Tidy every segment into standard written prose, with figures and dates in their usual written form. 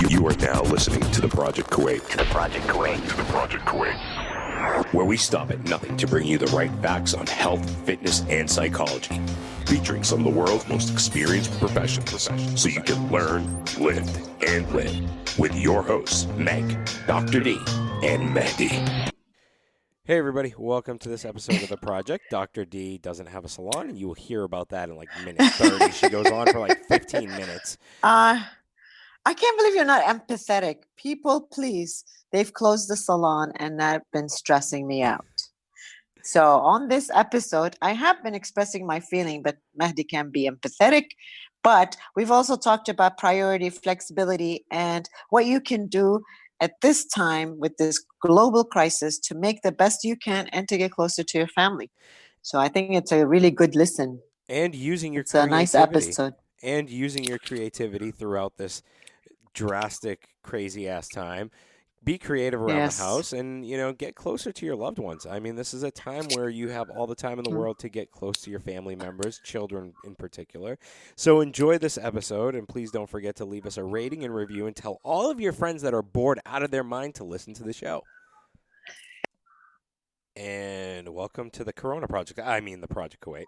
You are now listening to the Project Kuwait. Where we stop at nothing to bring you the right facts on health, fitness, and psychology. Featuring some of the world's most experienced professionals so you can learn, live, and live. With your hosts, Meg, Dr. D, and Mahdi. Hey everybody, welcome to this episode of The Project. Dr. D doesn't have a salon, and you will hear about that in like minute 30. She goes on for like 15 minutes. I can't believe you're not empathetic. People, please, they've closed the salon and that been stressing me out. So on this episode, I have been expressing my feeling, but Mahdi can be empathetic. But we've also talked about priority, flexibility, and what you can do at this time with this global crisis to make the best you can and to get closer to your family. So I think it's a really good listen. And using your It's a nice episode. And using your creativity throughout this drastic, crazy-ass time. Be creative around the house and, get closer to your loved ones. I mean, this is a time where you have all the time in the world to get close to your family members, children in particular. So enjoy this episode, and please don't forget to leave us a rating and review and tell all of your friends that are bored out of their mind to listen to the show. And welcome to the Corona Project. I mean, the Project Kuwait.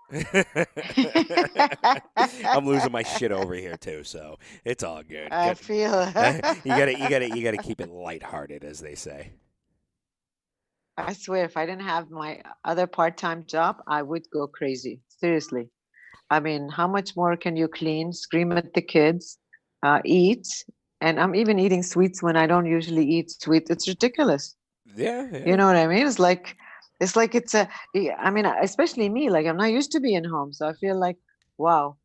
I'm losing my shit over here too, so it's all good. I feel you gotta keep it lighthearted, as they say. I swear, if I didn't have my other part-time job, I would go crazy. Seriously. I mean, how much more can you clean, scream at the kids, eat? And I'm even eating sweets when I don't usually eat sweets. It's ridiculous. Yeah. You know what I mean? I mean, especially me, like I'm not used to being home. So I feel like, wow,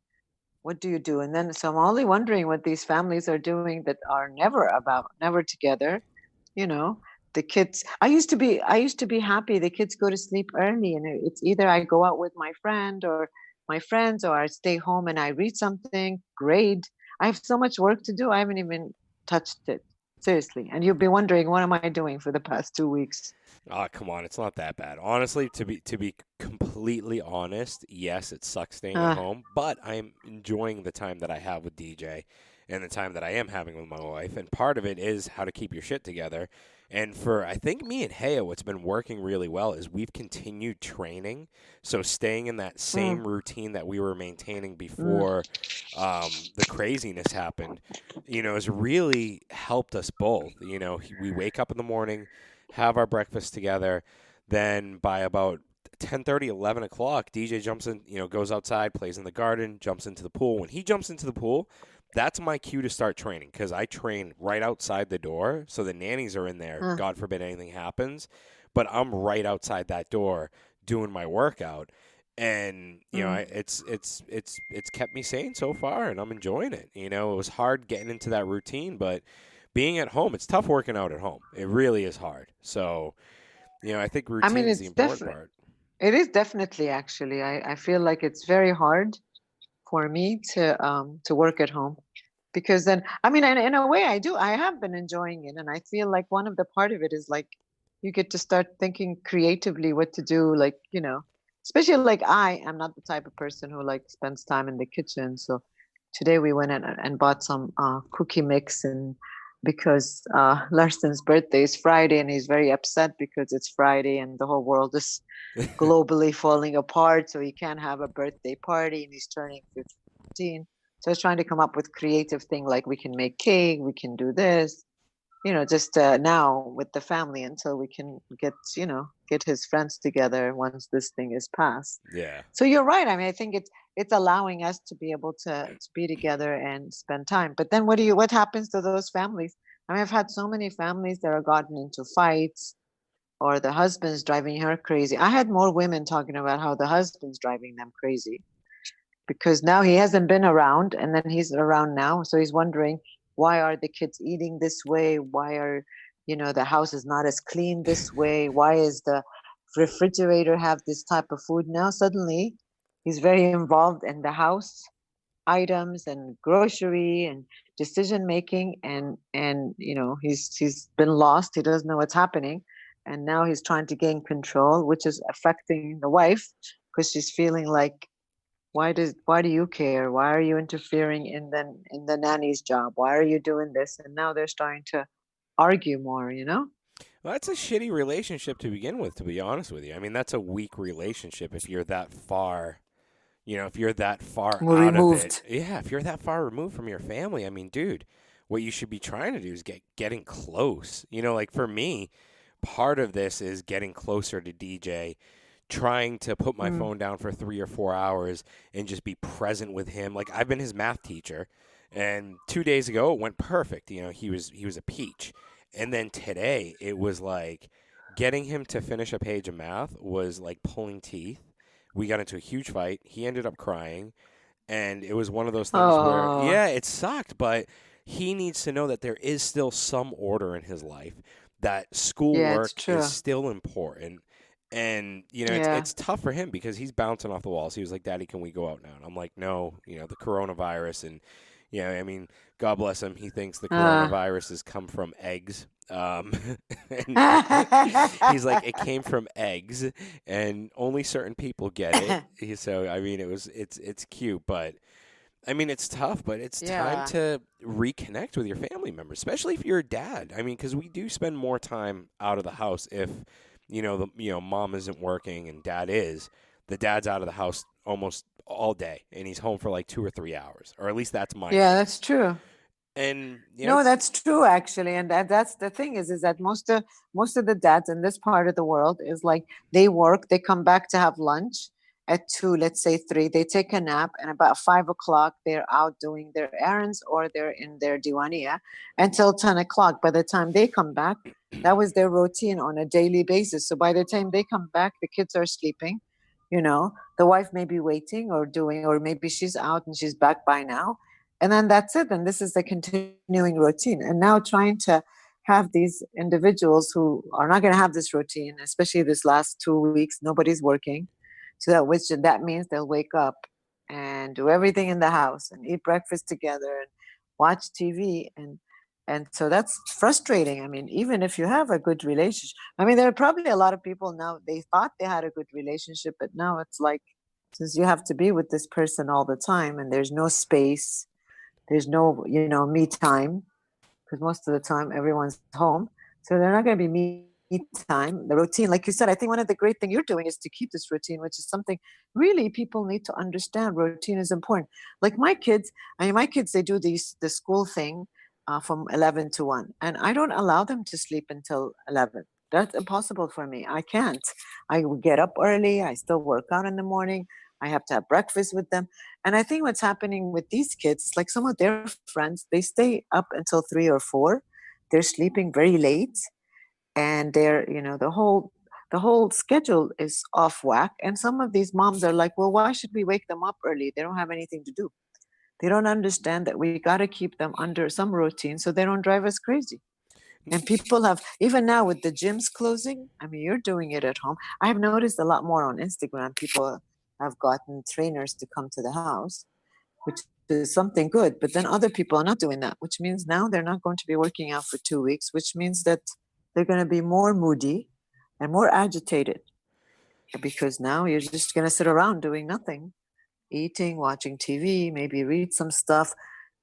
what do you do? And then, so I'm only wondering what these families are doing that are never together. The kids, I used to be happy. The kids go to sleep early and it's either I go out with my friend or my friends, or I stay home and I read something. Great. I have so much work to do. I haven't even touched it. Seriously. And you'll be wondering, what am I doing for the past 2 weeks? Oh, come on. It's not that bad. Honestly, to be completely honest, yes, it sucks staying at home, but I'm enjoying the time that I have with DJ and the time that I am having with my wife. And part of it is how to keep your shit together. And for, I think, me and Haya, what's been working really well is we've continued training. So staying in that same routine that we were maintaining before the craziness happened, has really helped us both. We wake up in the morning, have our breakfast together. Then by about 10:30, 11 o'clock, DJ jumps in, goes outside, plays in the garden, jumps into the pool. When he jumps into the pool, that's my cue to start training, because I train right outside the door. So the nannies are in there. God forbid anything happens. But I'm right outside that door doing my workout. And, it's kept me sane so far, and I'm enjoying it. It was hard getting into that routine, but being at home, it's tough working out at home. It really is hard. So, I think routine is the important part. It is definitely, actually. I feel like it's very hard for me to work at home, because then, I mean, in a way I have been enjoying it. And I feel like one of the part of it is like, you get to start thinking creatively what to do. Like, especially like I am not the type of person who like spends time in the kitchen. So today we went and bought some cookie mix, and because Larsen's birthday is Friday, and he's very upset because it's Friday and the whole world is globally falling apart, so he can't have a birthday party, and he's turning 15. So I was trying to come up with creative thing, like we can make cake, we can do this, just now with the family until we can get his friends together once this thing is past. Yeah. So you're right. I mean, I think it's allowing us to be able to be together and spend time. But then what happens to those families? I mean, I've had so many families that are gotten into fights, or the husband's driving her crazy. I had more women talking about how the husband's driving them crazy, because now he hasn't been around, and then he's around now. So he's wondering, why are the kids eating this way? Why are, the house is not as clean this way? Why is the refrigerator have this type of food? Now suddenly he's very involved in the house items and grocery and decision making, and he's been lost. He doesn't know what's happening. And now he's trying to gain control, which is affecting the wife, because she's feeling like, why do you care? Why are you interfering in the nanny's job? Why are you doing this? And now they're starting to argue more, you know? Well, that's a shitty relationship to begin with, to be honest with you. I mean, that's a weak relationship if you're that far, if you're that far We're out of it. removed. Yeah, if you're that far removed from your family, I mean, dude, what you should be trying to do is getting close. Like for me, part of this is getting closer to DJ, trying to put my phone down for 3 or 4 hours and just be present with him. Like I've been his math teacher, and 2 days ago it went perfect. He was a peach. And then today it was like getting him to finish a page of math was like pulling teeth. We got into a huge fight. He ended up crying, and it was one of those things where, Oh, yeah, it sucked, but he needs to know that there is still some order in his life, that yeah, it's schoolwork is true. still important. And, Yeah. it's tough for him because he's bouncing off the walls. He was like, Daddy, can we go out now? And I'm like, no, the coronavirus. And, I mean, God bless him. He thinks the Uh. coronavirus has come from eggs. And he's like, it came from eggs, and only certain people get it. So, I mean, it's cute, but I mean, it's tough, but it's time Yeah. to reconnect with your family members, especially if you're a dad. I mean, because we do spend more time out of the house if, mom isn't working and dad is. The dad's out of the house almost all day, and he's home for like 2 or 3 hours, or at least that's my Yeah, that's case. true. And No, that's true actually, and that's the thing is that most of the dads in this part of the world is like they work, they come back to have lunch at 2, let's say 3, they take a nap, and about 5 o'clock they're out doing their errands or they're in their diwania until 10 o'clock. By the time they come back, that was their routine on a daily basis. So by the time they come back, the kids are sleeping. The wife may be waiting or doing, or maybe she's out and she's back by now, and then that's it, and this is the continuing routine. And now trying to have these individuals who are not going to have this routine, especially this last 2 weeks, nobody's working, so that means they'll wake up and do everything in the house and eat breakfast together and watch TV, and so that's frustrating. I mean, even if you have a good relationship, I mean, there are probably a lot of people now, they thought they had a good relationship, but now it's like, since you have to be with this person all the time and there's no space, there's no, me time, because most of the time everyone's home. So they're not going to be me time. The routine, like you said, I think one of the great thing you're doing is to keep this routine, which is something really people need to understand. Routine is important. Like my kids, they do the school thing from 11 to 1, and I don't allow them to sleep until 11. That's impossible for me. I can't. I get up early. I still work out in the morning. I have to have breakfast with them. And I think what's happening with these kids is like some of their friends, they stay up until 3 or 4. They're sleeping very late, and they're, the whole schedule is off whack. And some of these moms are like, well, why should we wake them up early? They don't have anything to do. They don't understand that we got to keep them under some routine so they don't drive us crazy. And people have, even now with the gyms closing, I mean, you're doing it at home. I have noticed a lot more on Instagram. People have gotten trainers to come to the house, which is something good. But then other people are not doing that, which means now they're not going to be working out for 2 weeks, which means that they're going to be more moody and more agitated, because now you're just going to sit around doing nothing, eating, watching TV, maybe read some stuff.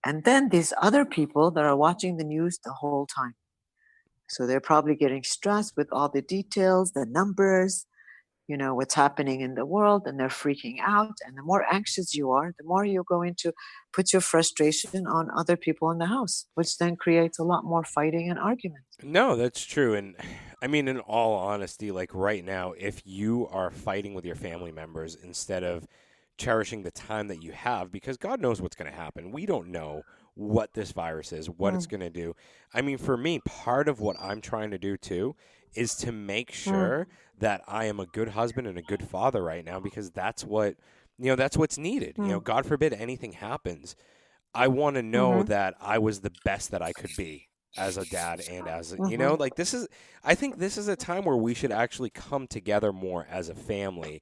And then these other people that are watching the news the whole time. So they're probably getting stressed with all the details, the numbers, what's happening in the world, and they're freaking out. And the more anxious you are, the more you're going to put your frustration on other people in the house, which then creates a lot more fighting and argument. No, that's true. And I mean, in all honesty, like right now, if you are fighting with your family members instead of cherishing the time that you have, because God knows what's going to happen. We don't know what this virus is, what it's going to do. I mean, for me, part of what I'm trying to do too is to make sure that I am a good husband and a good father right now, because that's what, that's what's needed. God forbid anything happens. I want to know that I was the best that I could be as a dad and as a, like I think this is a time where we should actually come together more as a family,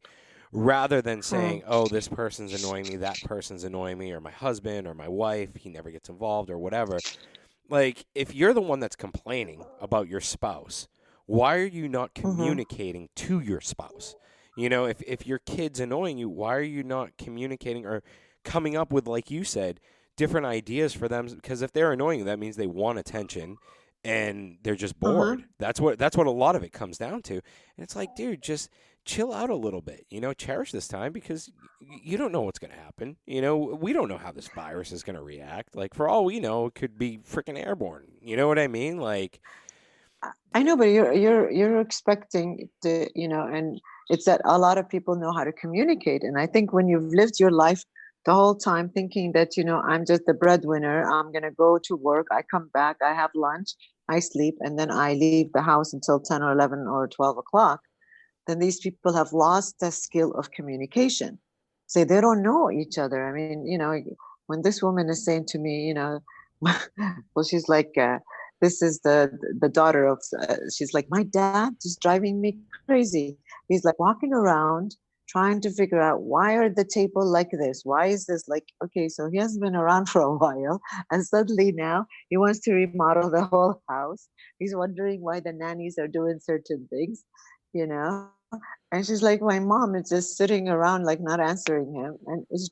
rather than saying, oh, this person's annoying me, that person's annoying me, or my husband or my wife, he never gets involved or whatever. Like, if you're the one that's complaining about your spouse, why are you not communicating to your spouse? You know, if your kid's annoying you, why are you not communicating or coming up with, like you said, different ideas for them? Because if they're annoying you, that means they want attention and they're just Uh-huh. bored. That's what a lot of it comes down to. And it's like, dude, just chill out a little bit. You know, cherish this time because you don't know what's going to happen. You know, we don't know how this virus is going to react. Like, for all we know, it could be freaking airborne. You know what I mean? Like, I know, but you're expecting the, and it's that a lot of people know how to communicate. And I think when you've lived your life the whole time thinking that, I'm just the breadwinner, I'm gonna go to work, I come back, I have lunch, I sleep, and then I leave the house until 10 or 11 or 12 o'clock, then these people have lost the skill of communication. Say they don't know each other. I mean, when this woman is saying to me, well, she's like, this is the daughter of. She's like, my dad is driving me crazy. He's like walking around trying to figure out why are the table like this? Why is this like? Okay, so he hasn't been around for a while, and suddenly now he wants to remodel the whole house. He's wondering why the nannies are doing certain things, you know. And she's like, my mom is just sitting around, like not answering him. And it's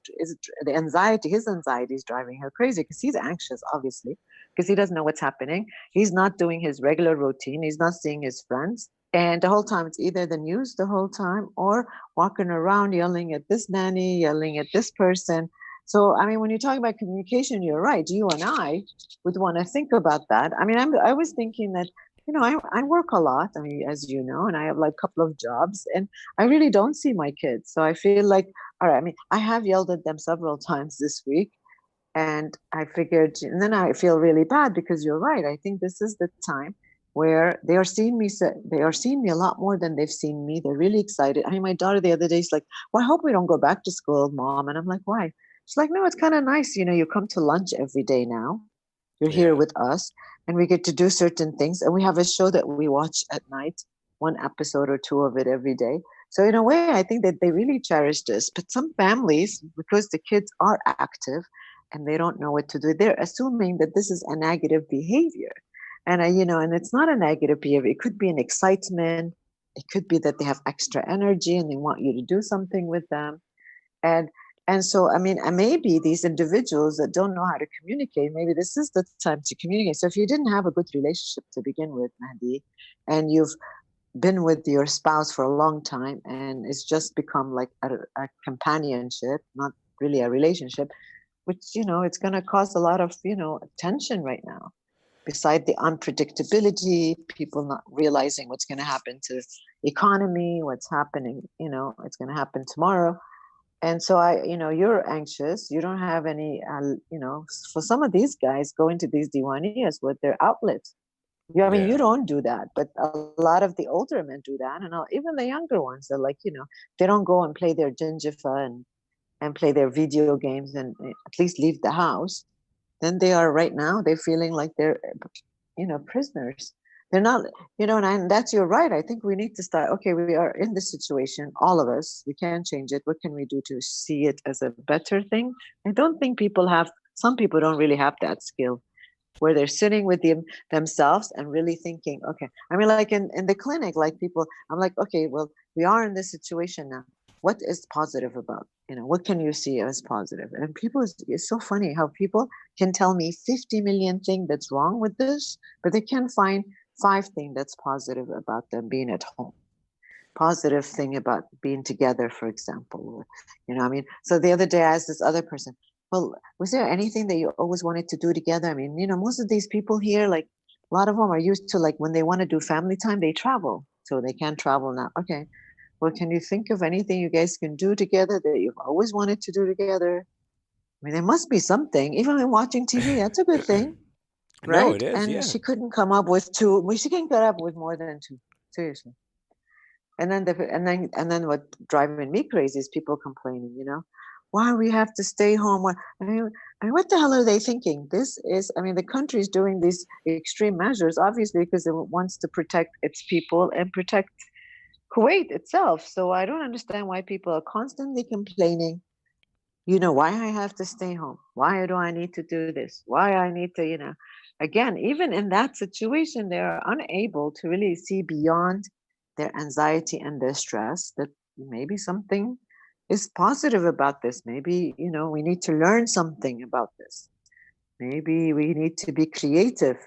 the anxiety, his anxiety is driving her crazy because he's anxious, obviously, because he doesn't know what's happening. He's not doing his regular routine. He's not seeing his friends. And the whole time, it's either the news the whole time or walking around yelling at this nanny, yelling at this person. So, I mean, when you talk about communication, you're right. You and I would want to think about that. I mean, I was thinking that I work a lot, I mean, as you know, and I have like a couple of jobs, and I really don't see my kids. So I feel like, all right, I mean, I have yelled at them several times this week, and I figured, and then I feel really bad because you're right. I think this is the time where they are seeing me. They are seeing me a lot more than they've seen me. They're really excited. I mean, my daughter the other day is like, "Well, I hope we don't go back to school, Mom." And I'm like, "Why?" She's like, "No, it's kind of nice. You come to lunch every day now. You're here yeah, with us, and we get to do certain things. And we have a show that we watch at night, one episode or two of it every day. So in a way, I think that they really cherish this. But some families, because the kids are active and they don't know what to do, they're assuming that this is a negative behavior. And it's not a negative behavior. It could be an excitement. It could be that they have extra energy and they want you to do something with them. And and so, I mean, maybe these individuals that don't know how to communicate, maybe this is the time to communicate. So if you didn't have a good relationship to begin with, Mahdi, and you've been with your spouse for a long time and it's just become like a companionship, not really a relationship, which, it's going to cause a lot of, tension right now. Beside the unpredictability, people not realizing what's going to happen to the economy, what's happening, it's going to happen tomorrow. And so you're anxious. You don't have any, for some of these guys going to these diwaniyas with their outlets. I mean, you yeah. don't do that, but a lot of the older men do that. And even the younger ones are like, they don't go and play their jinjifa and play their video games and at least leave the house. Then they are right now, they're feeling like they're, prisoners. They're not, and that's, you're right. I think we need to start, okay, we are in this situation, all of us, we can change it. What can we do to see it as a better thing? I don't think some people don't really have that skill where they're sitting with themselves and really thinking, okay, I mean, like in the clinic, like people, I'm like, okay, well, we are in this situation now. What is positive about, what can you see as positive? And people, it's so funny how people can tell me 50 million things that's wrong with this, but they can't find 5 things that's positive about them being at home. Positive thing about being together, for example. I mean, so the other day I asked this other person, well, was there anything that you always wanted to do together? I mean, most of these people here, like a lot of them are used to, like, when they want to do family time, they travel. So they can't travel now. Okay. Well, can you think of anything you guys can do together that you've always wanted to do together? I mean, there must be something. Even in watching TV, that's a good thing, No, right? it is. And Yeah, she couldn't come up with 2. Well, she can't come up with more than 2. Seriously. And then what driving me crazy is people complaining, why we have to stay home. I mean, what the hell are they thinking? I mean, the country is doing these extreme measures, obviously, because it wants to protect its people and protect Kuwait itself. So I don't understand why people are constantly complaining, why I have to stay home. Why do I need to do this? Why I need to, again, even in that situation, they are unable to really see beyond their anxiety and their stress, that maybe something is positive about this. Maybe, we need to learn something about this. Maybe we need to be creative,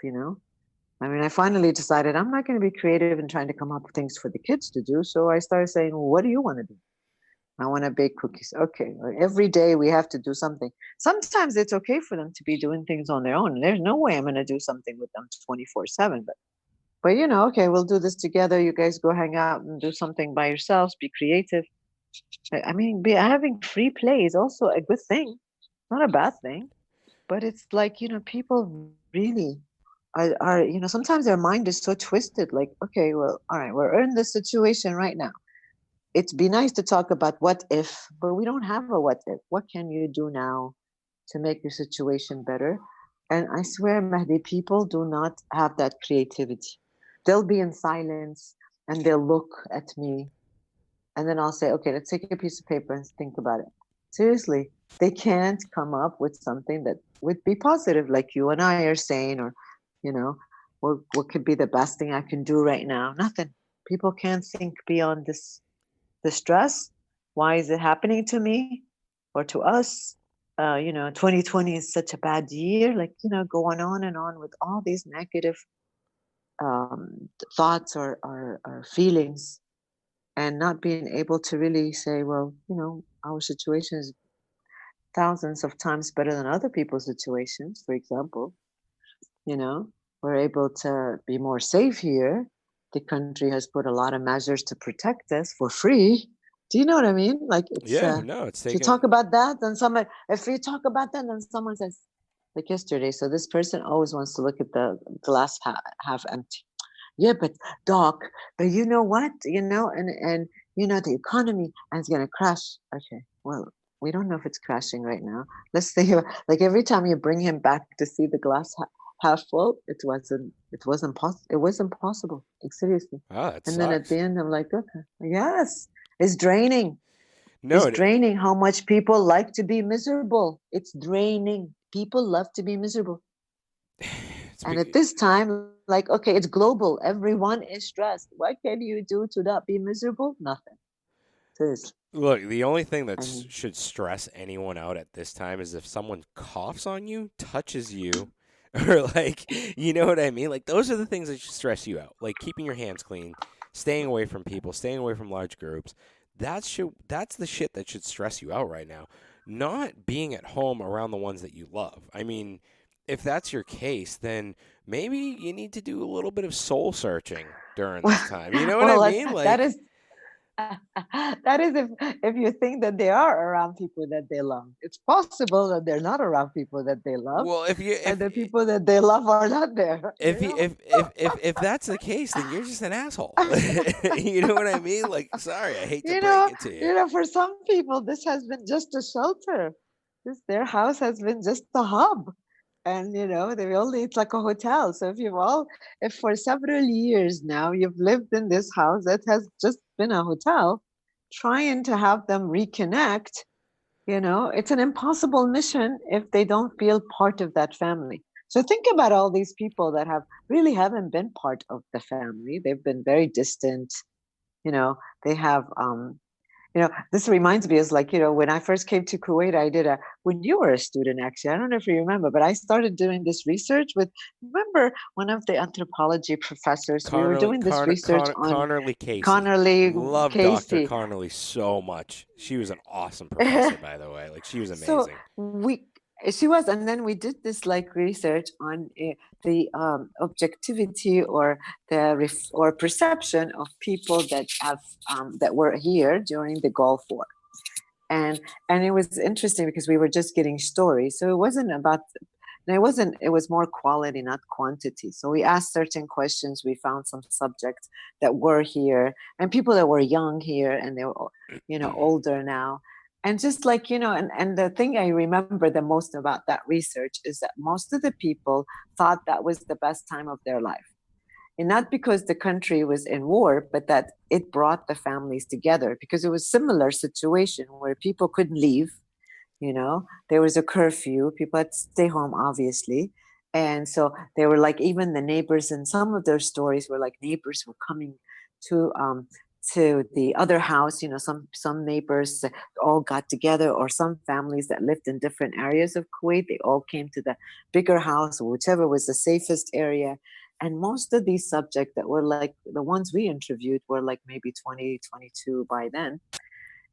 I mean, I finally decided I'm not going to be creative and trying to come up with things for the kids to do. So I started saying, well, what do you want to do? I want to bake cookies. Okay. Well, every day we have to do something. Sometimes it's okay for them to be doing things on their own. There's no way I'm going to do something with them 24/7. But okay, we'll do this together. You guys go hang out and do something by yourselves. Be creative. I mean, having free play is also a good thing. Not a bad thing. But it's like, people really are, sometimes their mind is so twisted. Like, okay, well, all right, we're in this situation right now. It'd be nice to talk about what if, but we don't have a what if. What can you do now to make your situation better? And I swear, Mahdi, people do not have that creativity. They'll be in silence and they'll look at me. And then I'll say, okay, let's take a piece of paper and think about it. Seriously, they can't come up with something that would be positive, like you and I are saying, or, what could be the best thing I can do right now? Nothing. People can't think beyond the stress. Why is it happening to me or to us? 2020 is such a bad year, like, going on and on with all these negative thoughts or feelings, and not being able to really say, well, our situation is thousands of times better than other people's situations. For example, we're able to be more safe here. The country has put a lot of measures to protect us for free. Do you know what I mean? Like, it's it's if you taken. talk about that, then someone says, like yesterday. So this person always wants to look at the glass half empty. Yeah, but doc, but you know what? And the economy is going to crash. Okay, well, we don't know if it's crashing right now. Let's think about, like, every time you bring him back to see the glass half full, it wasn't possible. Like, seriously. Oh, that And then at sucks. the end, I'm like, okay, yes, it's draining. No, It's draining how much people like to be miserable. It's draining. People love to be miserable. And at this time, like, okay, it's global. Everyone is stressed. What can you do to not be miserable? Nothing. Seriously. Look, the only thing that should stress anyone out at this time is if someone coughs on you, touches you, or like, you know what I mean? Like, those are the things that should stress you out. Like keeping your hands clean, staying away from people, staying away from large groups. That's the shit that should stress you out right now. Not being at home around the ones that you love. I mean, if that's your case, then maybe you need to do a little bit of soul searching during this time. You know what I mean? Like, that is that is if you think that they are around people that they love. It's possible that they're not around people that they love, well, and the people that they love are not there. if that's the case, then you're just an asshole. You know what I mean? Like, sorry, I hate to break it to you. For some people, this has been just a shelter. Their house has been just a hub. And it's like a hotel. So if for several years now you've lived in this house that has just been a hotel, trying to have them reconnect, it's an impossible mission if they don't feel part of that family. So think about all these people that haven't been part of the family. They've been very distant. They have this reminds me is like, when I first came to Kuwait, when you were a student, actually, I don't know if you remember, but I started doing this research remember one of the anthropology professors, we were doing this research on Connerly Casey. Love Dr. Connerly so much. She was an awesome professor, by the way. Like, she was amazing. So she was, and then we did this like research on the objectivity or or perception of people that that were here during the Gulf War, and it was interesting because we were just getting stories, so it wasn't about. It was more quality, not quantity. So we asked certain questions. We found some subjects that were here and people that were young here and they were, older now. And just like, and the thing I remember the most about that research is that most of the people thought that was the best time of their life. And not because the country was in war, but that it brought the families together because it was a similar situation where people couldn't leave. There was a curfew. People had to stay home, obviously. And so they were like, even the neighbors, and some of their stories were like neighbors were coming to to the other house. Some neighbors all got together, or some families that lived in different areas of Kuwait, they all came to the bigger house, whichever was the safest area. And most of these subjects that were like the ones we interviewed were like maybe 20, 22 by then.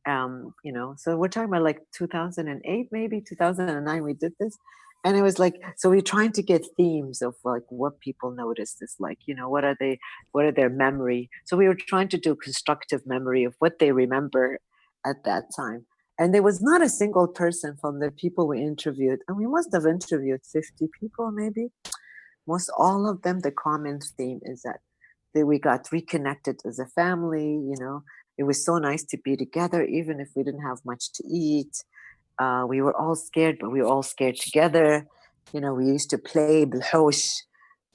So we're talking about like 2008, maybe 2009 we did this. And it was like, so we're trying to get themes of like what people noticed is like, what are their memory. So we were trying to do constructive memory of what they remember at that time. And there was not a single person from the people we interviewed, and we must have interviewed 50 people maybe. Most all of them, the common theme is that we got reconnected as a family. It was so nice to be together, even if we didn't have much to eat. We were all scared, but we were all scared together. We used to play bilhosh,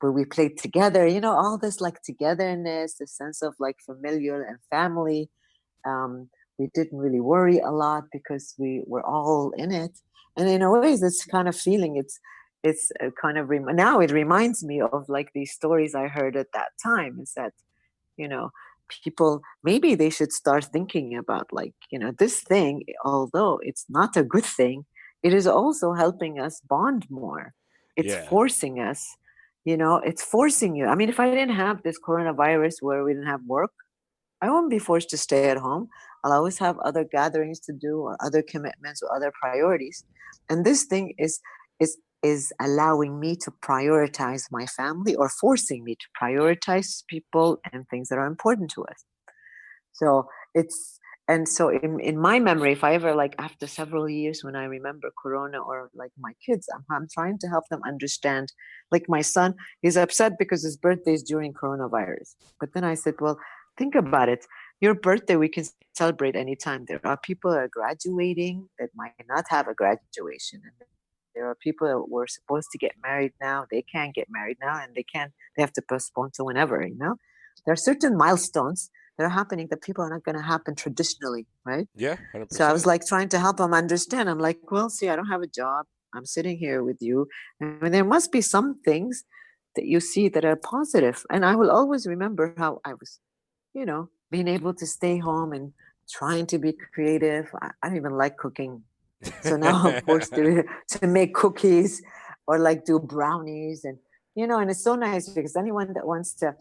but we played together. All this like togetherness, the sense of like familiar and family. We didn't really worry a lot because we were all in it. And in a way, this kind of feeling, it's kind of now it reminds me of like these stories I heard at that time. Is that people, maybe they should start thinking about like this thing, although it's not a good thing, it is also helping us bond more. It's Yeah. forcing us, it's forcing you. I mean, if I didn't have this coronavirus where we didn't have work, I won't be forced to stay at home. I'll always have other gatherings to do, or other commitments, or other priorities. And this thing is allowing me to prioritize my family, or forcing me to prioritize people and things that are important to us. So in my memory, if I ever, like after several years, when I remember Corona or like my kids, I'm trying to help them understand. Like my son, he's upset because his birthday is during coronavirus. But then I said, well, think about it. Your birthday, we can celebrate anytime. There are people that are graduating that might not have a graduation. And there are people that were supposed to get married now. They can't get married now, and they have to postpone to whenever, There are certain milestones that are happening that people are not going to happen traditionally, right? Yeah, So I 100%. was like trying to help them understand. I'm like, well, see, I don't have a job. I'm sitting here with you. I mean, there must be some things that you see that are positive. And I will always remember how I was, being able to stay home and trying to be creative. I don't even like cooking. So now I'm forced to make cookies or like do brownies. And, and it's so nice because anyone that wants to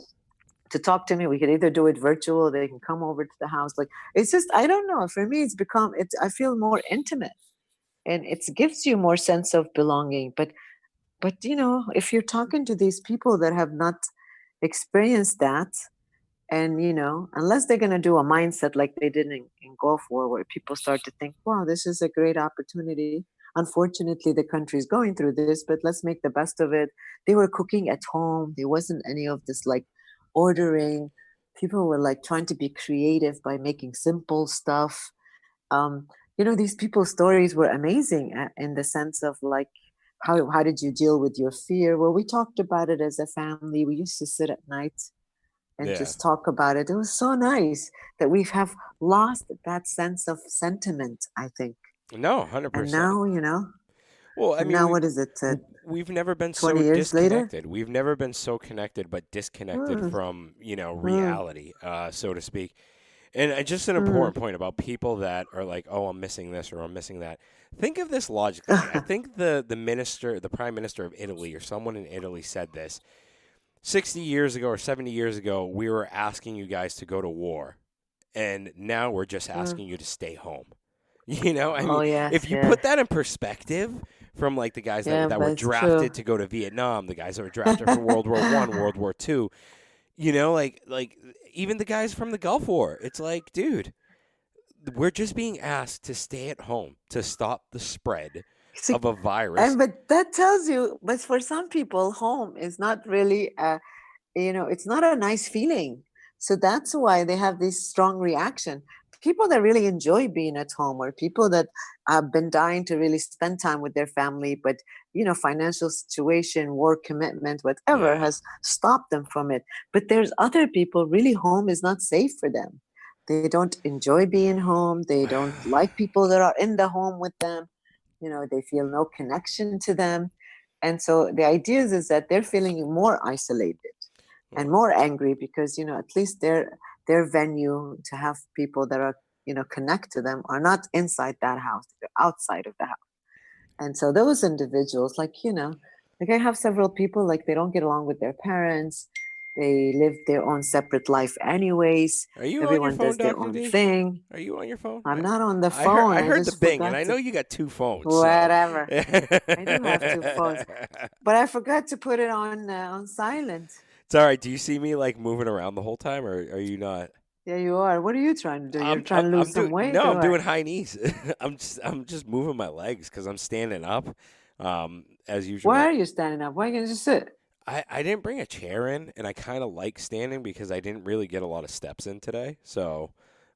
talk to me, we could either do it virtual, they can come over to the house. Like, it's just, I don't know, for me I feel more intimate, and it gives you more sense of belonging. But if you're talking to these people that have not experienced that, and unless they're going to do a mindset like they did in Gulf War, where people start to think, wow, this is a great opportunity. Unfortunately, the country is going through this, but let's make the best of it. They were cooking at home. There wasn't any of this like ordering. People were like trying to be creative by making simple stuff. These people's stories were amazing in the sense of like, how did you deal with your fear? Well, we talked about it as a family. We used to sit at night and Yeah. just talk about it. It was so nice that we have lost that sense of sentiment, I think. No, 100%. And now, Well, I and mean, now what is it? we've never been 20 so years later? disconnected. We've never been so connected, but disconnected from, reality, so to speak. And just an important point about people that are like, oh, I'm missing this or I'm missing that. Think of this logically. I think the prime minister of Italy, or someone in Italy said this. 60 years ago or 70 years ago, we were asking you guys to go to war, and now we're just asking you to stay home. I mean, Yes, if you yeah. put that in perspective, from like the guys Yeah, that but were it's drafted true. to go to Vietnam, the guys that were drafted for World War I, World War II, like even the guys from the Gulf War, it's like, dude, we're just being asked to stay at home to stop the spread See, of a virus. but that tells you, but for some people, home is not really it's not a nice feeling. So that's why they have this strong reaction. People that really enjoy being at home, or people that have been dying to really spend time with their family, but financial situation, work commitment, whatever, Yeah. has stopped them from it. But there's other people, really home is not safe for them. They don't enjoy being home. They don't like people that are in the home with them. They feel no connection to them. And so the idea is that they're feeling more isolated and more angry because at least their venue to have people that are, connect to them are not inside that house, they're outside of the house. And so those individuals, like, like I have several people, like they don't get along with their parents. They live their own separate life anyways. Are you on your Everyone phone, does their Dr. own D? thing. Are you on your phone? I'm not on the I heard phone. I I heard the just bing, and forgot I know to, you got 2 phones. whatever. So. I do have 2 phones, but I forgot to put it on silent. It's all right. Do you see me like moving around the whole time, or are you not? Yeah, you are. What are you trying to do? You're I'm trying to lose some doing weight? no, Or I'm what? doing high knees. I'm just moving my legs because I'm standing up, as usual. Why are you standing up? Why can't you just sit? I didn't bring a chair in, and I kind of like standing because I didn't really get a lot of steps in today. So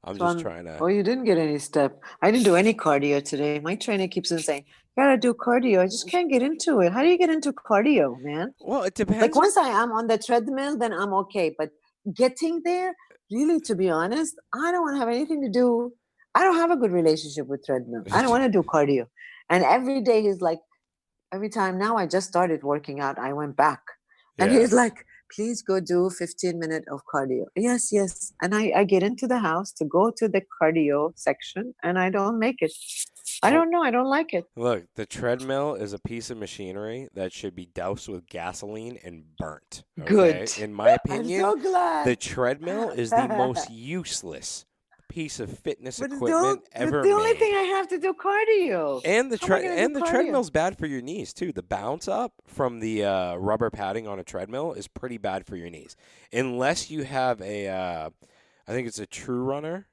I'm So just trying to. oh, you didn't get any step. I didn't do any cardio today. My trainer keeps on saying, "You gotta do cardio." I just can't get into it. How do you get into cardio, man? Well, it Like depends. once I am on the treadmill, then I'm okay. But getting there, really, to be honest, I don't want to have anything to do. I don't have a good relationship with treadmill. I don't want to do cardio. And every day he's like, every time now I just started working out, I went back. And Yeah. he's like, please go do 15 minutes of cardio. Yes, yes. And I get into the house to go to the cardio section and I don't make it. I don't know. I don't like it. Look, the treadmill is a piece of machinery that should be doused with gasoline and burnt. Okay? Good. In my I'm opinion, so glad. the treadmill is the most useless piece of fitness But equipment ever the only made. thing I have to do cardio. And the How am I gonna do cardio? treadmill's bad for your knees too. The bounce up from the rubber padding on a treadmill is pretty bad for your knees, unless you have I think it's a True Runner.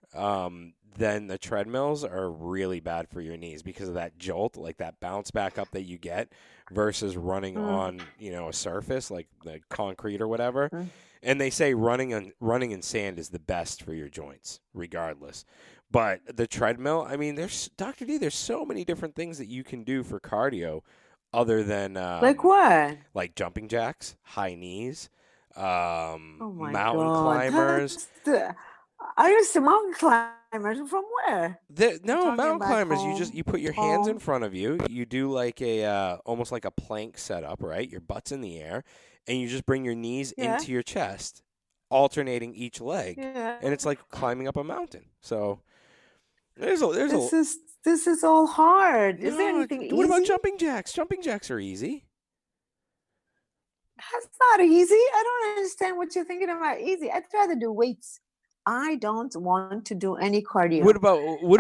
Then the treadmills are really bad for your knees because of that jolt, like that bounce back up that you get, versus running on a surface like concrete or whatever. And they say running in sand is the best for your joints, regardless. But the treadmill, I mean, there's Dr. D. There's so many different things that you can do for cardio, other than like what? Like jumping jacks, high knees, Oh my mountain God. climbers. I used to mountain climbers from where? No, talking mountain back climbers. home, You put your hands in home. front of you. You do like a almost like a plank setup, right? Your butt's in the air, and you just bring your knees Yeah. into your chest, alternating each leg, Yeah. and it's like climbing up a mountain. So This is all hard. Is there No, anything easy? What about jumping jacks? Jumping jacks are easy. That's not easy. I don't understand what you're thinking about easy. I'd rather do weights. I don't want to do any cardio.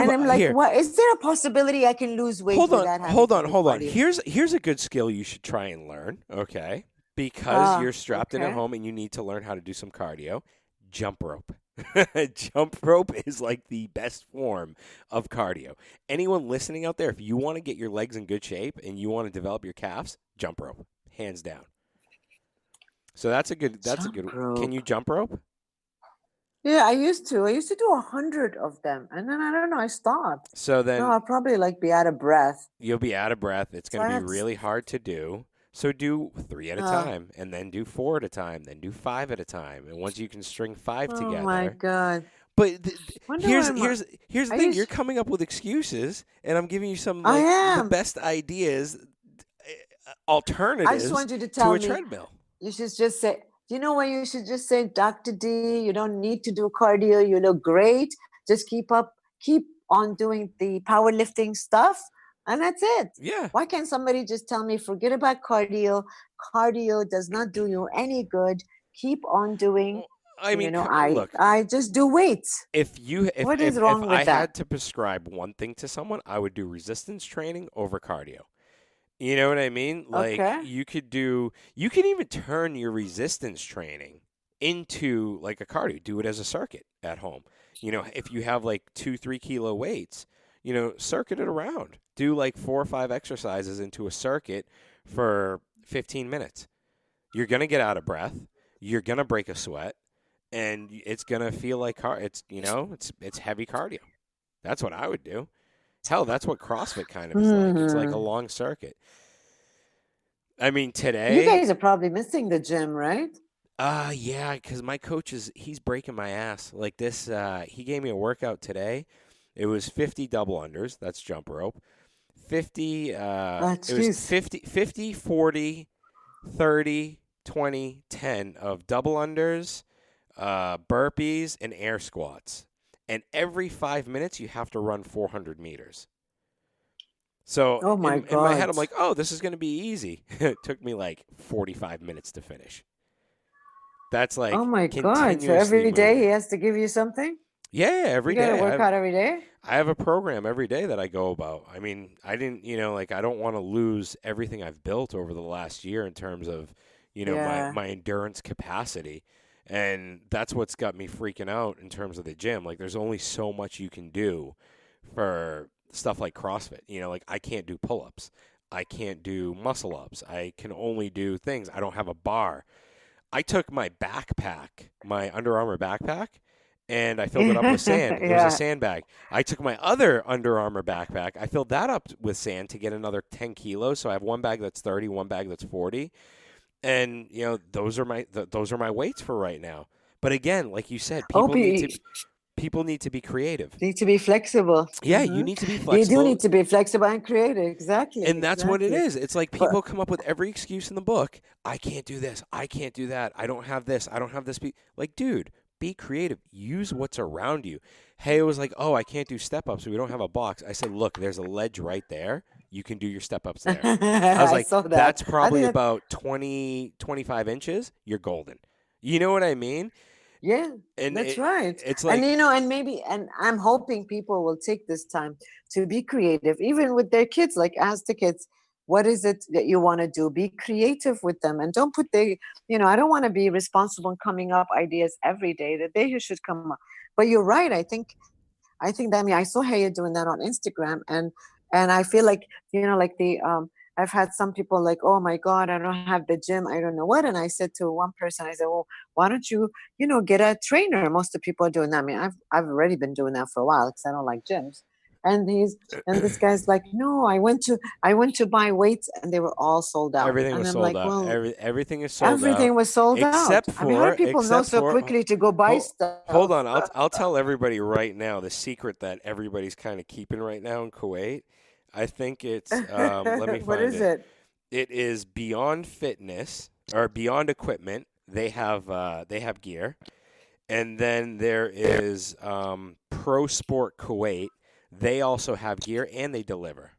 And I'm like, here? what? Is there a possibility I can lose weight Hold without on, having hold to on, do hold on. cardio? Here's a good skill you should try and learn, okay? Because you're strapped in at okay. home and you need to learn how to do some cardio. Jump rope. Jump rope is like the best form of cardio. Anyone listening out there, if you want to get your legs in good shape and you want to develop your calves, jump rope, hands down. So that's a good. Rope. Can you jump rope? Yeah, I used to. I used to do 100 of them, and then I don't know. I stopped. So then No, I'll probably be out of breath. you'll be out of breath. It's going to be That's- really hard to do. So do 3 at a time, and then do 4 at a time, then do 5 at a time, and once you can string 5 together. Oh my God! But Wonder here's why the I thing. used- You're coming up with excuses, and I'm giving you some I the am. best ideas, I alternatives just want you to to tell a me. treadmill. You should just say. You know what? You should just say, Dr. D. You don't need to do cardio. You look great. Just keep on doing the powerlifting stuff, and that's it. Yeah. Why can't somebody just tell me, forget about cardio? Cardio does not do you any good. Keep on doing. Well, I mean, look. I just do weights. What is wrong if with I that? had to prescribe one thing to someone, I would do resistance training over cardio. You know what I mean? Like Okay. you can even turn your resistance training into like a cardio. Do it as a circuit at home. If you have like 2-3 kilo weights, circuit it around. Do like 4 or 5 exercises into a circuit for 15 minutes. You're going to get out of breath. You're going to break a sweat, and it's going to feel like it's heavy cardio. That's what I would do. Hell, that's what CrossFit kind of is like. It's like a long circuit. I mean, today. You guys are probably missing the gym, right? Yeah, because my coach he's breaking my ass. Like this, he gave me a workout today. It was 50 double unders. That's jump rope. 50, it was 50, 40, 30, 20, 10 of double unders, burpees, and air squats. And every 5 minutes, you have to run 400 meters. So Oh my in my head, God. I'm like, oh, this is going to be easy. It took me like 45 minutes to finish. That's like Oh my God. So continuously every day he moving. has to give you something? Yeah, every You got to day. work out every day? I have a program every day that I go about. I mean, I didn't, like I don't want to lose everything I've built over the last year in terms of, Yeah. my endurance capacity. And that's what's got me freaking out in terms of the gym. Like there's only so much you can do for stuff like CrossFit. Like I can't do pull-ups. I can't do muscle ups. I can only do things. I don't have a bar. I took my backpack, my Under Armour backpack, and I filled it up with sand. It was a Yeah. sandbag. I took my other Under Armour backpack. I filled that up with sand to get another 10 kilos. So I have one bag that's 30, one bag that's 40. And, those are my weights for right now. But again, like you said, Oh, people need to be creative. need to be flexible. Yeah, you need to be You do flexible. need to be flexible and creative. Exactly. And that's what it exactly. is. It's like But people come up with every excuse in the book. I can't do this. I can't do that. I don't have this. I don't have this. Like, dude, be creative. Use what's around you. Hey, it was like, oh, I can't do step ups. So we don't have a box. I said, look, there's a ledge right there. You can do your step ups there. I was I like, saw that. that's I probably think that, about 20, 25 inches. You're golden. You know what I mean? yeah, And that's right. it's And like, and I'm hoping people will take this time to be creative, even with their kids. Like ask the kids, what is it that you want to do? Be creative with them, and don't put I don't want to be responsible in coming up ideas every day. That they should come up. But you're right. I think that, I saw Haya doing that on Instagram, and I feel like, like I've had some people like, oh my God, I don't have the gym, I don't know what. And I said to one person, I said, well, why don't you, get a trainer? Most of the people are doing that. I mean, I've already been doing that for a while because I don't like gyms. And this guy's like, no, I went to buy weights and they were all sold out. everything And was I'm sold like, out. well, Everything is sold out. everything was sold out. Except I mean, how do people know so for quickly to go buy stuff? hold on, I'll tell everybody right now the secret that everybody's kind of keeping right now in Kuwait. I think it's let me What find is it. it? It is Beyond Fitness or Beyond Equipment. They have gear, and then there is Pro Sport Kuwait. They also have gear and they deliver.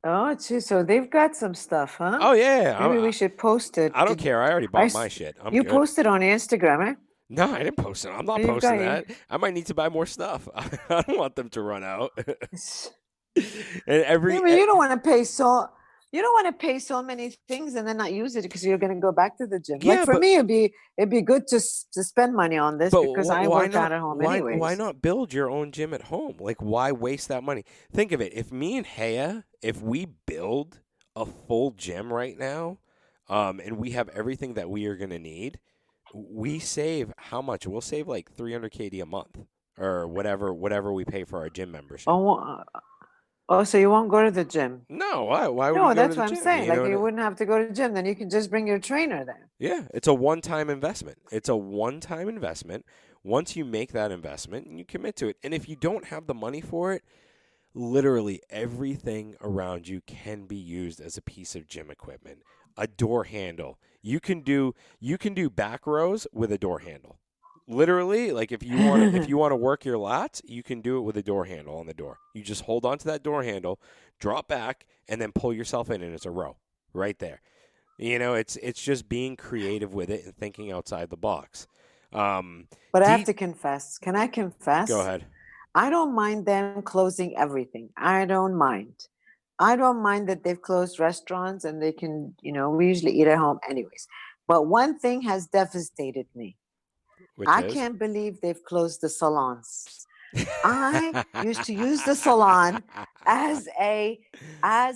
Oh, gee, so they've got some stuff, huh? Oh yeah, Maybe we should post it. I don't care. I already bought my shit. I'm You good. posted on Instagram, eh? No, I didn't post it. I'm not You've posting got that. I might need to buy more stuff. I don't want them to run out. And Yeah, but you don't want to pay so many things and then not use it because you're going to go back to the gym. Like yeah, for but me, it'd be good to spend money on this because I why work out not? at home Why anyways. not build your own gym at home? Like why waste that money? Think of it. If me and Haya, if we build a full gym right now, and we have everything that we are going to need, we save how much? We'll save like 300 KD a month or whatever we pay for our gym membership. Oh, so you won't go to the gym? No, why would we No, go to that's the what I'm gym? saying. You know Like what you wouldn't have to go to the gym. Then you can just bring your trainer there. Yeah, it's a one-time investment. It's a one-time investment. Once you make that investment, you commit to it. And if you don't have the money for it, literally everything around you can be used as a piece of gym equipment. A door handle. You can do back rows with a door handle. Literally, like if you want to work your lats, you can do it with a door handle on the door. You just hold on to that door handle, drop back, and then pull yourself in, and it's a row right there. It's just being creative with it and thinking outside the box. But I have to confess. Can I confess? Go ahead. I don't mind them closing everything. I don't mind. I don't mind that they've closed restaurants and they can, we usually eat at home anyways. But one thing has devastated me. I can't believe they've closed the salons. I used to use the salon as a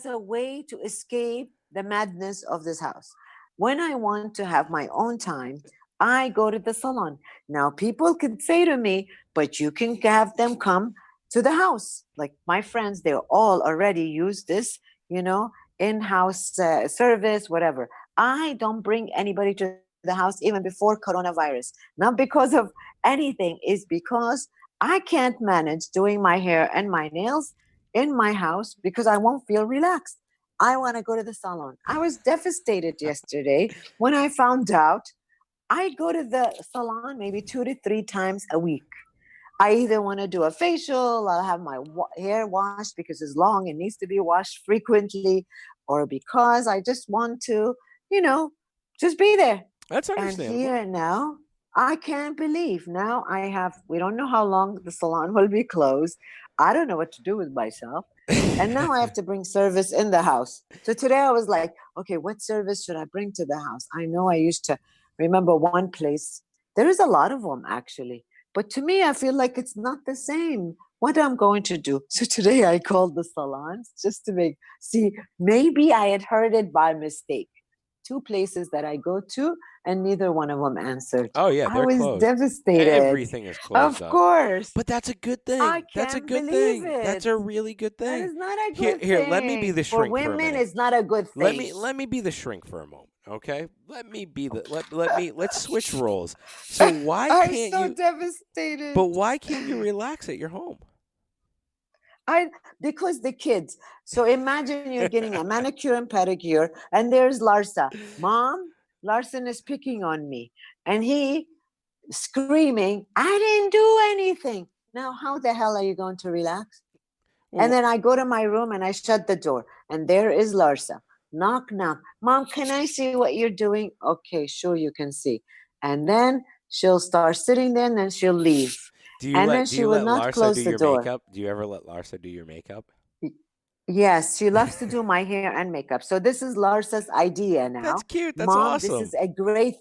way to escape the madness of this house. When I want to have my own time, I go to the salon. Now, people could say to me, but you can have them come to the house. Like my friends, they all already use this, in-house service, whatever. I don't bring anybody to the house even before coronavirus. Not because of anything, is because I can't manage doing my hair and my nails in my house because I won't feel relaxed. I want to go to the salon. I was devastated yesterday when I found out I go to the salon maybe 2 to 3 times a week. I either want to do a facial, I'll have my hair washed because it's long, it needs to be washed frequently, or because I just want to, just be there. That's And understandable. here now, I can't believe now we don't know how long the salon will be closed. I don't know what to do with myself. And now I have to bring service in the house. So today I was like, okay, what service should I bring to the house? I know I used to remember one place. There is a lot of them actually. But to me, I feel like it's not the same. What I'm going to do. So today I called the salons just to see, maybe I had heard it by mistake. 2 places that I go to, and neither one of them answered. Oh yeah, I they're was closed. devastated. Everything is closed Of up. course. But that's a good thing. I That's a can't good believe thing. That's it. a really good thing. That is not a good thing. Here, let me be the shrink for for a women. minute. It's not a good thing. Let me be the shrink for a moment, okay? Let's switch roles. So why I'm can't so you? devastated. But why can't you relax at your home? Because the kids. So imagine you're getting a manicure and pedicure, and there's Larsa. Mom, Larson is picking on me, and he screaming, I didn't do anything. Now, how the hell are you going to relax? Well, And then I go to my room and I shut the door, and there is Larsa. Knock, knock. Mom, can I see what you're doing? Okay, sure, you can see. And then she'll start sitting there, and then she'll leave. do you And let then do she you will let not Larsa close do the your door. makeup? Do you ever let Larsa do your makeup? Yes, she loves to do my hair and makeup. So this is Larsa's idea now. That's cute. That's Mom, awesome. this is a great.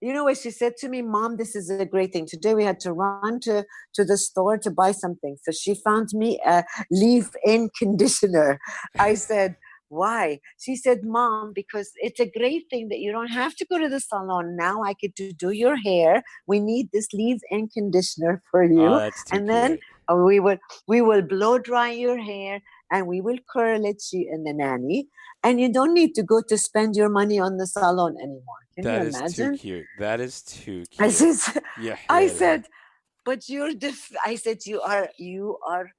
You know what she said to me? Mom, this is a great thing. Today we had to run to the store to buy something. So she found me a leave-in conditioner. I said, why? She said, Mom, because it's a great thing that you don't have to go to the salon. Now I get to do your hair. We need this leave-in conditioner for you. Oh, that's too And cute. then we will blow dry your hair and we will curl it, she and the nanny. And you don't need to go to spend your money on the salon anymore. Can That you is imagine? too cute. That is too I cute. said, Yeah. I said, but I said, you are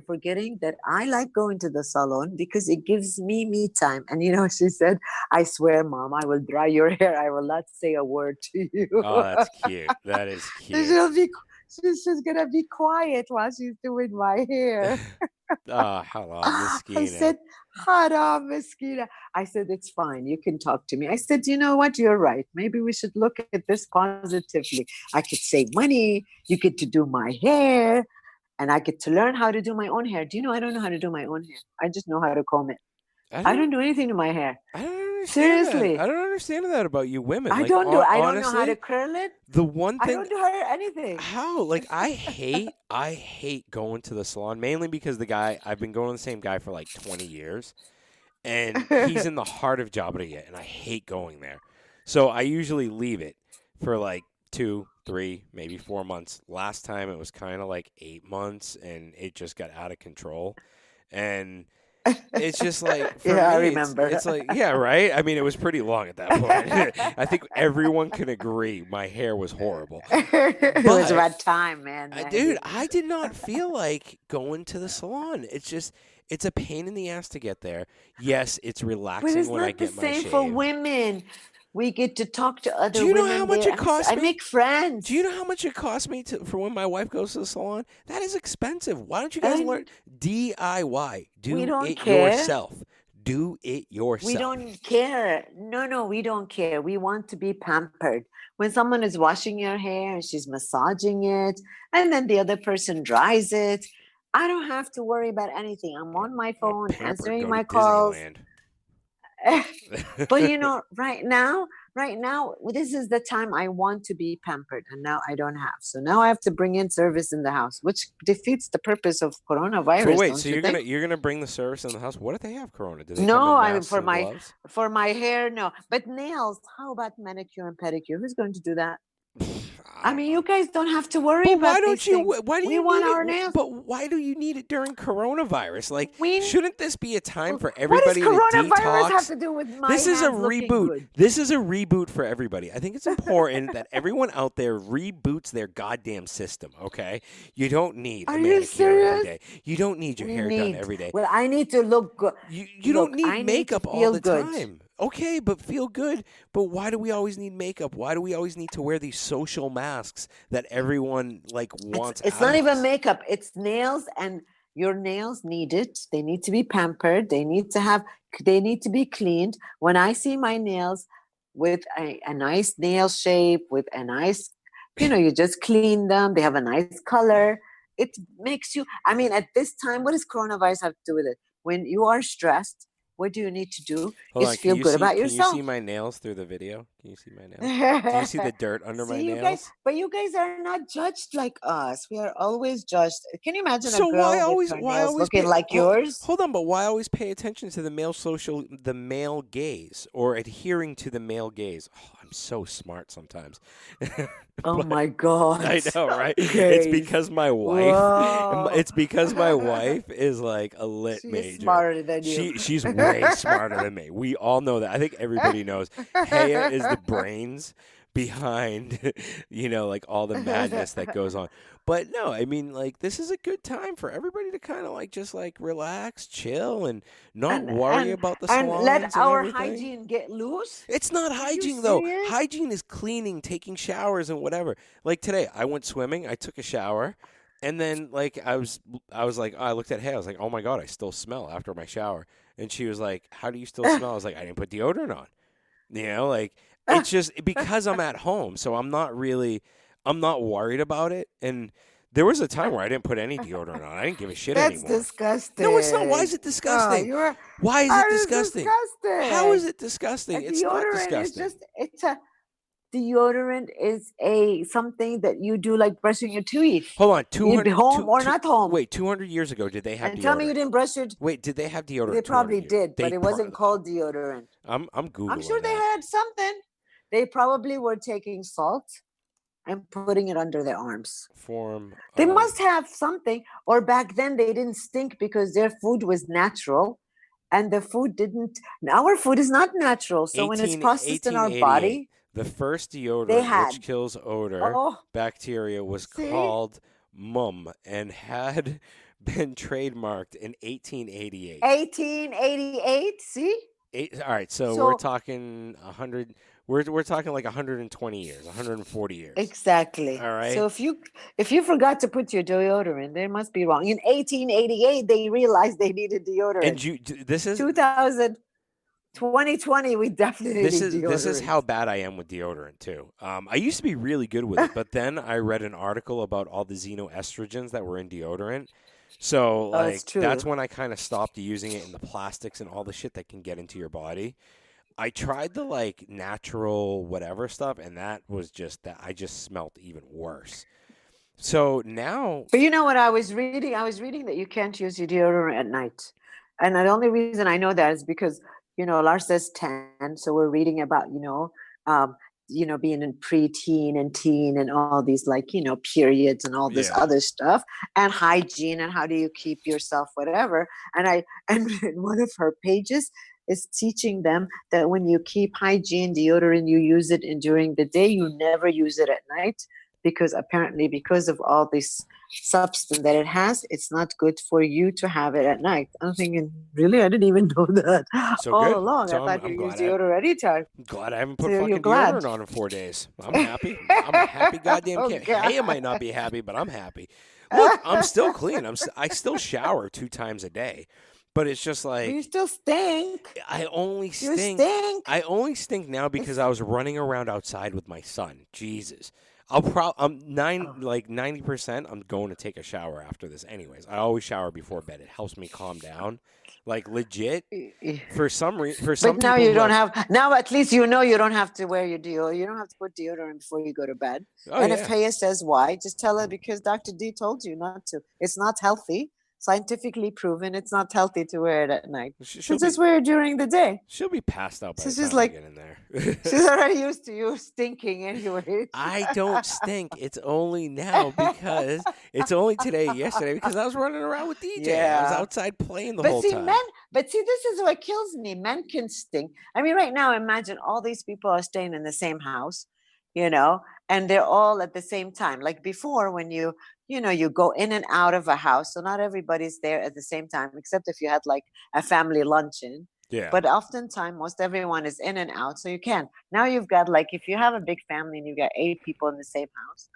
forgetting that I like going to the salon because it gives me time. And she said, I swear, Mom, I will dry your hair. I will not say a word to you. Oh, that's cute. That is cute. She's just gonna be quiet while she's doing my hair. Oh, hello, I Miskina. said, haram, mosquito. I said, it's fine. You can talk to me. I said, you know what? You're right. Maybe we should look at this positively. I could save money. You get to do my hair. And I get to learn how to do my own hair. Do you know I don't know how to do my own hair? I just know how to comb it. I don't do anything to my hair. I don't understand Seriously. that. I don't understand that about you women. I Like, don't know honestly, how to curl it. The one I thing don't do anything. How? Like I hate going to the salon mainly because I've been going to the same guy for like 20 years and he's in the heart of Jabariya and I hate going there. So I usually leave it for like 2, 3, maybe 4 months. Last time it was kind of like 8 months and it just got out of control. And it's just like, for me, I remember. It's like, yeah, right? I mean, it was pretty long at that point. I think everyone can agree my hair was horrible. It was about time, man. Dude, I did not feel like going to the salon. It's a pain in the ass to get there. Yes, it's relaxing when I get my shave. But it's not the same for women. We get to talk to other women. Do you know how much it costs me? I make friends. Do you know how much it costs me for when my wife goes to the salon? That is expensive. Why don't you guys learn DIY? Do it yourself. Do it yourself. We don't care. No, we don't care. We want to be pampered. When someone is washing your hair and she's massaging it, and then the other person dries it, I don't have to worry about anything. I'm on my phone answering my calls. But right now, this is the time I want to be pampered, and now I don't have. So now I have to bring in service in the house, which defeats the purpose of coronavirus. So wait, you're gonna bring the service in the house? What if they have corona? Do they no, come in I mean masks and gloves? for my hair, no. But nails, how about manicure and pedicure? Who's going to do that? I mean, you guys don't have to worry about why don't these you? things. Why do we you want need our it? nails? But why do you need it during coronavirus? Like, shouldn't this be a time for What everybody does to coronavirus detox? have to do with my This is a hands looking reboot. good? This is a reboot for everybody. I think it's important that everyone out there reboots their goddamn system. Okay, you don't need a manicure every day. You don't need your hair done every day. Well, I need to look good. You don't need makeup all the time. okay, but feel good. But why do we always need makeup? Why do we always need to wear these social masks that everyone like wants It's out not of even us? makeup, it's nails, and your nails need it. They need to be pampered. They need to be cleaned. When I see my nails with a nice nail shape, with a nice, you just clean them, they have a nice color. It makes you, I mean, at this time, what does coronavirus have to do with it? When you are stressed, what do you need to do Hold is on, feel good about can you see yourself. my nails through the video? Can you see my nails? Do you see the dirt under my See, you guys, nails? but you guys are not judged like us. We are always judged. Can you imagine a So girl with her why nails always looking pay like yours? hold on, but why always pay attention to the male gaze or adhering to the male gaze? Oh, I'm so smart sometimes. Oh But my God. I know, right? It's Gaze. because my wife Whoa. it's because my wife is like a lit She is major. smarter than you. She's way smarter than me. We all know that. I think everybody knows Haya is the brains behind like all the madness that goes on. But no, I mean, like, this is a good time for everybody to kind of like just like relax, chill, and not and worry and about the and let salons and our everything. hygiene get loose. It's not Are you hygiene though. serious? Hygiene is cleaning, taking showers and whatever. Like today, I went swimming, I took a shower, and then like I was like, I looked at Hay, I was like, "Oh my God, I still smell after my shower." And she was like, "How do you still smell?" I was like, "I didn't put deodorant on." Like it's just because I'm at home, so I'm not worried about it. And there was a time where I didn't put any deodorant on. I didn't give a shit That's anymore. No, it's not. Why is disgusting. it Oh, disgusting? you're Why is it that is disgusting? How is disgusting. it disgusting? A It's not deodorant is disgusting. just it's a deodorant is a something that you do like brushing your teeth. Hold on, You'd be home or not home. wait, 200 years ago, did they have And tell me you deodorant? didn't brush your Wait, did they have they deodorant 200 probably years? did, but it wasn't called deodorant. I'm I'm sure Googling they that. had something. They probably were taking salt and putting it under their arms. Form They of must have something. Or back then they didn't stink because their food was natural and the food didn't. Our food is not natural. So when it's processed in our 1888. body, The first they deodorant which had. kills odor Oh, bacteria was see? called Mum and had been trademarked in 1888. 1888. See? All right, so we're So talking 100. We're talking like 120 years, 140 years. exactly. All right. So if you forgot to put your deodorant, they must be wrong. In 1888, they realized they needed And deodorant. this is 2020, we definitely need this is deodorant. how bad I am with deodorant too. I used to be really good with it, but then I read an article about all the xenoestrogens that were in deodorant. So Oh, it's like that's true. when I kind of stopped using it in the plastics and all the shit that can get into your body. I tried the like natural whatever stuff, and that was just that I just smelt even worse. So now, But you know what I was reading? I was reading that you can't use your deodorant at night. And the only reason I know that is because, Larsa's 10. So we're reading about, being in preteen and teen and all these like, periods and all this yeah, other stuff and hygiene and how do you keep yourself, whatever. And in one of her pages is teaching them that when you keep hygiene, deodorant, you use it during the day, you never use it at night because apparently because of all this substance that it has, it's not good for you to have it at night. I'm thinking, really? I didn't even know that so all good. along. I So thought you I'm used deodorant anytime. glad I haven't put So you're fucking glad. deodorant on in 4 days. I'm happy. I'm a happy goddamn Oh kid. God. Hey, I might not be happy, but I'm happy. Look, I'm still clean. I still shower 2 times a day, but it's just But you like still stink. I only You stink. stink. I only stink now because I was running around outside with my son. Jesus. I'm Oh. 90%. I'm going to take a shower after this, anyways. I always shower before bed. It helps me calm down, like legit. For some reason, for some But now people you who don't have, have. Now at least you know you don't have to wear your deodorant. You don't have to put deodorant before you go to bed. oh And if yeah, Haya says why, just tell her because Dr. D told you not to. It's not healthy. Scientifically proven, it's not healthy to wear it at night. So she'll be just wear it during the day. she'll be passed out by So the she's time I like, get in there. she's already used to you stinking anyway. I don't stink. It's only now because it's only today, yesterday because I was running around with DJ. I was Yeah. outside playing the But whole see, time. this is what kills me. Men can stink. I mean, right now, imagine all these people are staying in the same house, and they're all at the same time. Like before, when you go in and out of a house, so not everybody's there at the same time, except if you had like a family luncheon. Yeah. But oftentimes, most everyone is in and out, so you can. Now you've got like if you have a big family and you've got 8 people in the same house,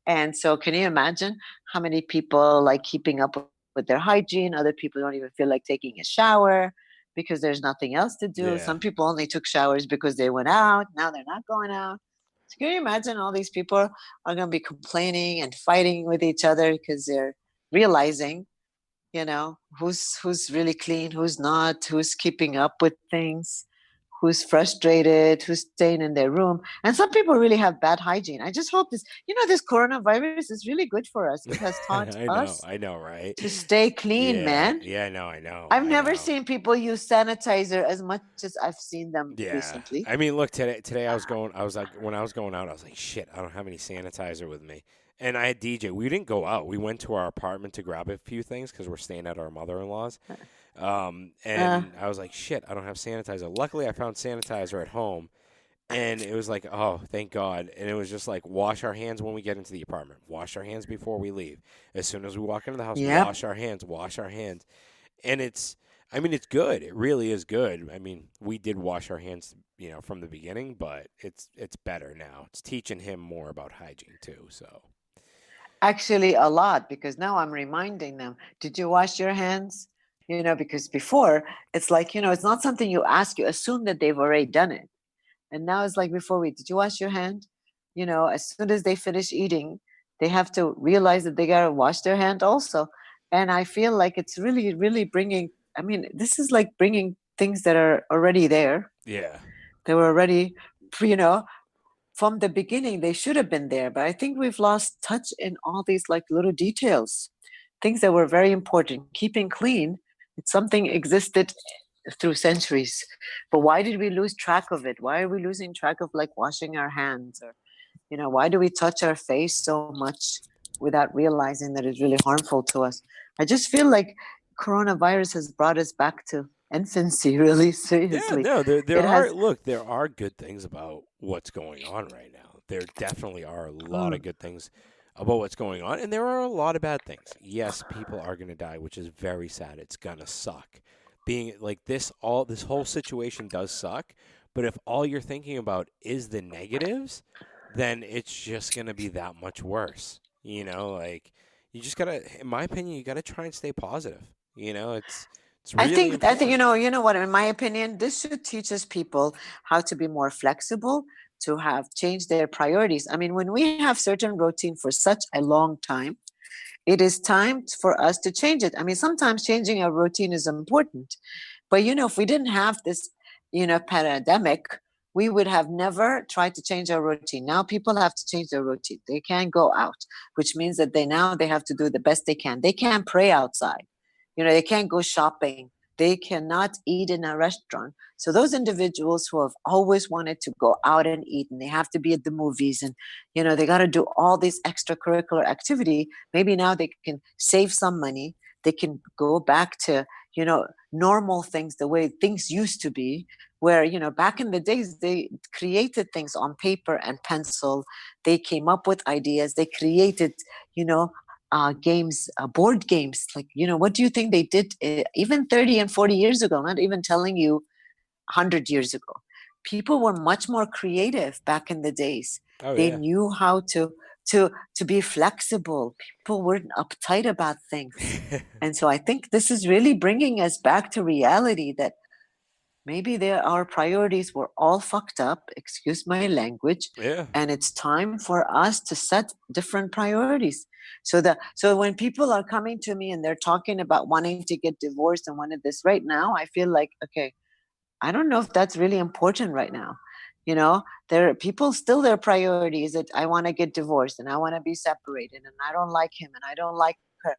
and so can you imagine how many people like keeping up with their hygiene? Other people don't even feel like taking a shower because there's nothing else to do. Yeah. Some people only took showers because they went out. Now they're not going out. So can you imagine all these people are going to be complaining and fighting with each other because they're realizing, who's really clean, who's not, who's keeping up with things, who's frustrated, who's staying in their room. And some people really have bad hygiene. I just hope this coronavirus is really good for us. It has taught us I know, right? to stay clean, Yeah, man. yeah, I know, I've I never know. seen people use sanitizer as much as I've seen them Yeah, recently. I mean, look, today I was like, when I was going out, I was like, shit, I don't have any sanitizer with me. And I had DJ. We didn't go out. We went to our apartment to grab a few things because we're staying at our mother-in-law's. Uh, And I was like, shit, I don't have sanitizer. Luckily, I found sanitizer at home. And it was like, oh, thank God. And it was just like, wash our hands when we get into the apartment. Wash our hands before we leave. As soon as we walk into the house, yep. wash our hands, wash our hands. And I mean, it's good. It really is good. I mean, we did wash our hands, from the beginning, but it's better now. It's teaching him more about hygiene too. So Actually, a lot, because now I'm reminding them, did you wash your hands? Because before it's like, it's not something you ask, you assume that they've already done it. And now it's like before, wait, did you wash your hand? As soon as they finish eating, they have to realize that they got to wash their hand also. And I feel like it's really, really bringing, I mean, this is like bringing things that are already there. yeah, They were already, you know, from the beginning, they should have been there. But I think we've lost touch in all these like little details, things that were very important. Keeping clean, it's something existed through centuries. But why did we lose track of it? Why are we losing track of like washing our hands? Or, why do we touch our face so much without realizing that it's really harmful to us? I just feel like coronavirus has brought us back to infancy, really yeah. seriously. No, there It are. has. Look, there are good things about what's going on right now. There definitely are a lot of Mm. good things about what's going on, and there are a lot of bad things. Yes, people are going to die, which is very sad. It's gonna suck. Being like this whole situation does suck. But if all you're thinking about is the negatives, then it's just going to be that much worse. Like you just gotta, in my opinion, you gotta try and stay positive. It's really I think important. what, in my opinion, this should teach us people how to be more flexible, to have changed their priorities. I mean, when we have certain routine for such a long time, it is time for us to change it. I mean, sometimes changing a routine is important, but if we didn't have this, pandemic, we would have never tried to change our routine. Now people have to change their routine. They can't go out, which means that they have to do the best they can. They can't pray outside. They can't go shopping. They cannot eat in a restaurant. So those individuals who have always wanted to go out and eat, and they have to be at the movies, and they got to do all this extracurricular activity, maybe now they can save some money. They can go back to normal things, the way things used to be, where back in the days they created things on paper and pencil. They came up with ideas. They created you know games, board games. Like, what do you think they did even 30 and 40 years ago? Not even telling you 100 years ago. People were much more creative back in the days. Oh They yeah. knew how to be flexible. People weren't uptight about things. And so I think this is really bringing us back to reality, that maybe our priorities were all fucked up, excuse my language, Yeah. and it's time for us to set different priorities. So when people are coming to me and they're talking about wanting to get divorced and wanted this right now, I feel like, okay, I don't know if that's really important right now. There are people still, their priority is that I want to get divorced and I want to be separated and I don't like him and I don't like her.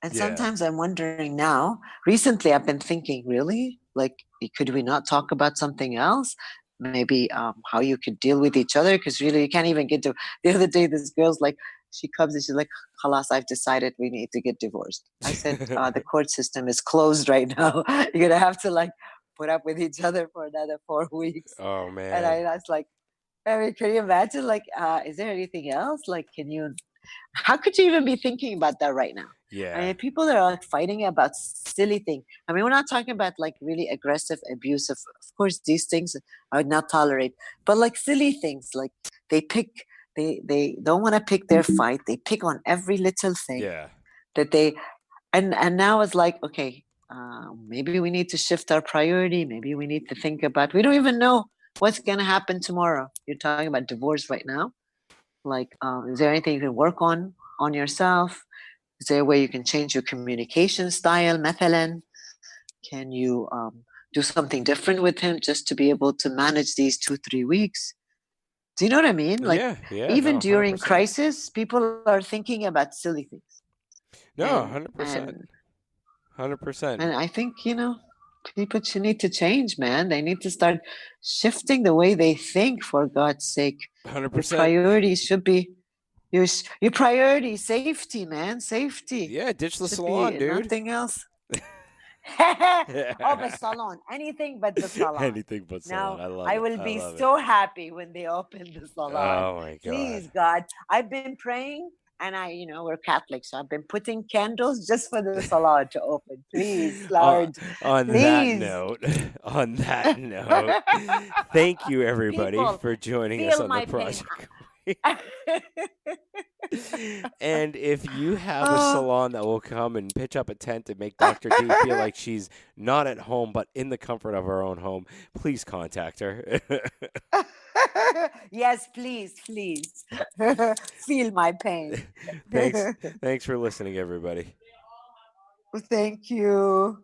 And Yeah. sometimes I'm wondering now, recently I've been thinking, really? Like, could we not talk about something else? Maybe how you could deal with each other? Because really, you can't even get to. The other day, this girl's like, she comes and she's like, Halas, I've decided we need to get divorced. I said, the court system is closed right now. You're going to have to like put up with each other for another 4 weeks. Oh And man. I was like, I mean, can you imagine? Like, is there anything else? Like, how could you even be thinking about that right now? Yeah. I mean, people are like fighting about silly things. I mean, we're not talking about like really aggressive, abusive. Of course, these things I would not tolerate. But like silly things, like they don't want to pick their fight. They pick on every little thing Yeah. that they, and now it's like, okay, maybe we need to shift our priority. Maybe we need to think about. We don't even know what's gonna happen tomorrow. You're talking about divorce right now. Like, is there anything you can work on yourself? Is there a way you can change your communication style? مثلا, can you do something different with him just to be able to manage these 2-3 weeks? Do you know what I mean? Like, Yeah. even No, during 100%. crisis, people are thinking about silly things. No, And 100%. 100%. I think, people need to change, man. They need to start shifting the way they think, for God's sake. Your 100%. priorities should be your priority, safety, man. Safety. Yeah, ditch the Should salon, be dude. nothing else. Oh, the salon. Anything but the salon. Anything but salon. Now, I love I it. will I be love it. so happy when they open the salon. Oh my God. Please, God. I've been praying, and we're Catholic, so I've been putting candles just for the salon to open. Please, Lord. On Please. on that note, thank you everybody People, for joining us feel on my the pain. project. And if you have a Oh. salon that will come and pitch up a tent and make Dr. D feel like she's not at home but in the comfort of her own home, please contact her. Yes, please. Feel my pain. Thanks for listening, everybody. Thank you.